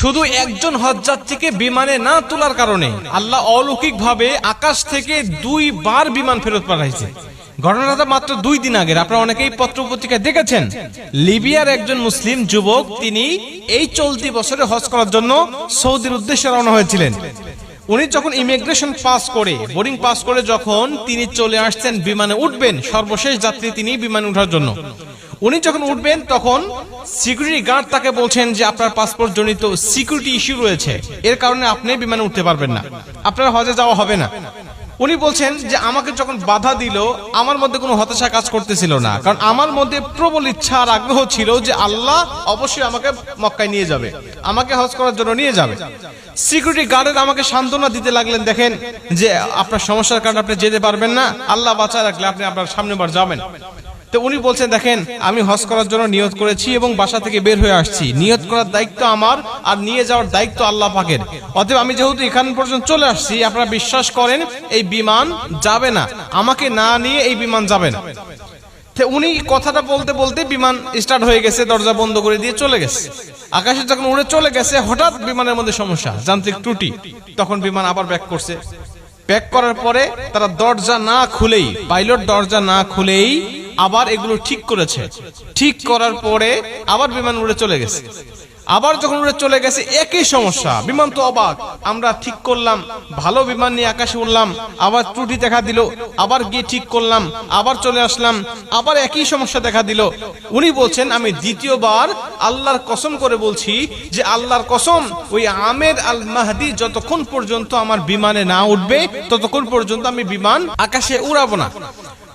শুধু একজন হজযাত্রীকে বিমানে না তোলার কারণে আল্লাহ অলৌকিকভাবে আকাশ থেকে 2 বার বিমান ফেরত পাঠাইছে। ঘটনাটা মাত্র 2 দিন আগের। আপনারা অনেকেই পত্রপত্রিকায় দেখেছেন, লিবিয়ার একজন মুসলিম যুবক তিনি এই চলতি বছরে হজ করার জন্য সৌদির উদ্দেশ্যে রওনা হয়েছিলেন। উনি যখন ইমিগ্রেশন পাস করে, বোর্ডিং পাস করে যখন তিনি চলে আসছেন বিমানে উঠবেন, সর্বশেষ যাত্রী তিনি বিমানে ওঠার জন্য, উনি যখন উঠবেন তখন সিকিউরিটি গার্ড তাকে বলছেন যে আপনার পাসপোর্ট জনিত সিকিউরিটি ইস্যু রয়েছে, এর কারণে আপনি বিমানে উঠতে পারবেন না, আপনার হজে যাওয়া হবে না। উনি বলছেন যে আমাকে যখন বাধা দিল আমার মধ্যে কোনো হতাশা কাজ করতেছিল না, কারণ আমার মধ্যে প্রবল ইচ্ছা আর আগ্রহ ছিল যে আল্লাহ অবশ্যই আমাকে মক্কায় নিয়ে যাবে, আমাকে হজ করার জন্য নিয়ে যাবে। সিকিউরিটি গার্ডের আমাকে সান্ত্বনা দিতে লাগলেন, দেখেন যে আপনার সমস্যার কারণে আপনি যেতে পারবেন না, আল্লাহ বাঁচায় রাখলে আপনি আপনার সামনে বার যাবেন। তো উনি বলছেন দেখেন আমি হজ করার জন্য নিয়ত করেছি এবং বাসা থেকে বের হয়ে আসছি, নিয়ত করার দায়িত্ব আমার আর নিয়ে যাওয়ার দায়িত্ব আল্লাহ পাকের, অতএব আমি যেহেতু এখান পর্যন্ত চলে আসছি, আপনারা বিশ্বাস করেন এই বিমান যাবে না, আমাকে না নিয়ে এই বিমান যাবে না। উনি কথাটা বলতে বলতে বিমান স্টার্ট হয়ে গেছে, দরজা বন্ধ করে দিয়ে চলে গেছে। আকাশে যখন উড়ে চলে গেছে হঠাৎ বিমানের মধ্যে সমস্যা, যান্ত্রিক ত্রুটি, তখন বিমান আবার ব্যাক করছে। ব্যাক করার পরে তারা দরজা না খুলেই, পাইলট দরজা না খুলেই আবার এগুলো ঠিক করেছে। ঠিক করার পরে আবার বিমান উড়ে চলে গেছে। আবার যখন উড়ে চলে গেছে একই সমস্যা, বিমান তো অবাক, আমরা ঠিক করলাম, ভালো বিমান নিয়ে আকাশে উড়লাম, আবার ত্রুটি দেখা দিল, আবার গিয়ে ঠিক করলাম, আবার চলে আসলাম, আবার একই সমস্যা দেখা দিল। উনি বলছেন আমি দ্বিতীয়বার আল্লাহর কসম করে বলছি যে আল্লাহর কসম ওই আমের আল মাহদি যতক্ষণ পর্যন্ত আমার বিমানে না উঠবে ততক্ষণ পর্যন্ত আমি বিমান আকাশে উড়াবো না।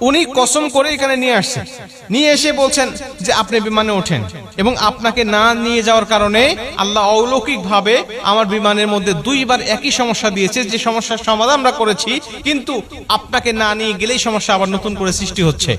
উনি কসম করে এখানে নিয়ে আসছেন, নিয়ে এসে বলছেন যে আপনি বিমানে ওঠেন, এবং আপনাকে না নিয়ে যাওয়ার কারণে আল্লাহ অলৌকিক ভাবে আমার বিমানের মধ্যে 2 বার একই সমস্যা দিয়েছে, যে সমস্যার সমাধান আমরা করেছি, কিন্তু আপনাকে না নিয়ে গেলেই সমস্যা আবার নতুন করে সৃষ্টি হচ্ছে।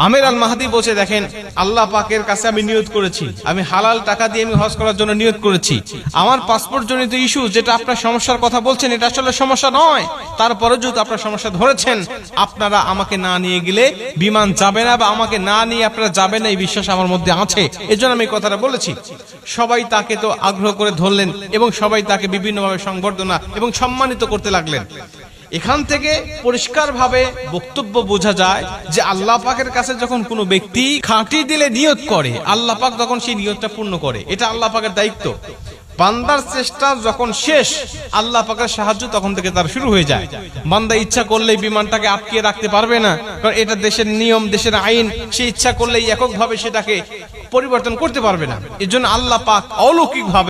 আমের আল মাহদি বলছে দেখেন আল্লাহ পাকের কাছে আমি নিয়ত করেছি, আমি হালাল টাকা দিয়ে আমি হজ করার জন্য নিয়ত করেছি, আমার পাসপোর্ট জনিত ইস্যু যেটা আপনার সমস্যার কথা বলছেন এটা আসলে সমস্যা নয়, তারপরে যদি আপনার সমস্যা ধরেছেন আপনারা আমাকে না নিয়ে গেলে বিমান যাবে না, বা আমাকে না নিয়ে আপনারা যাবেন না, এই বিশ্বাস আমার মধ্যে আছে, এজন্য আমি কথাটা বলেছি। সবাই তাকে তো আগ্রহ করে ধরলেন এবং সবাই তাকে বিভিন্নভাবে সংবর্ধনা এবং সম্মানিত করতে লাগলেন। এখান থেকে পরিষ্কারভাবে বক্তব্য বোঝা যায় যে আল্লাহ পাকের কাছে যখন কোনো ব্যক্তি খাঁটি দিলে নিয়ত করে, আল্লাহ পাক তখন সেই নিয়তটা পূর্ণ করে, এটা আল্লাহ পাকের দায়িত্ব। বান্দার চেষ্টা যখন শেষ, আল্লাহ পাকের সাহায্য তখন থেকে তার শুরু হয়ে যায়। বান্দা ইচ্ছা করলেই বিমানটাকে আটকে রাখতে পারবে না, কারণ এটা দেশের নিয়ম, দেশের আইন, সে ইচ্ছা করলেই এককভাবে সেটাকে পরিবর্তন করতে পারবে না। এজন্য আল্লাহ পাক অলৌকিকভাবে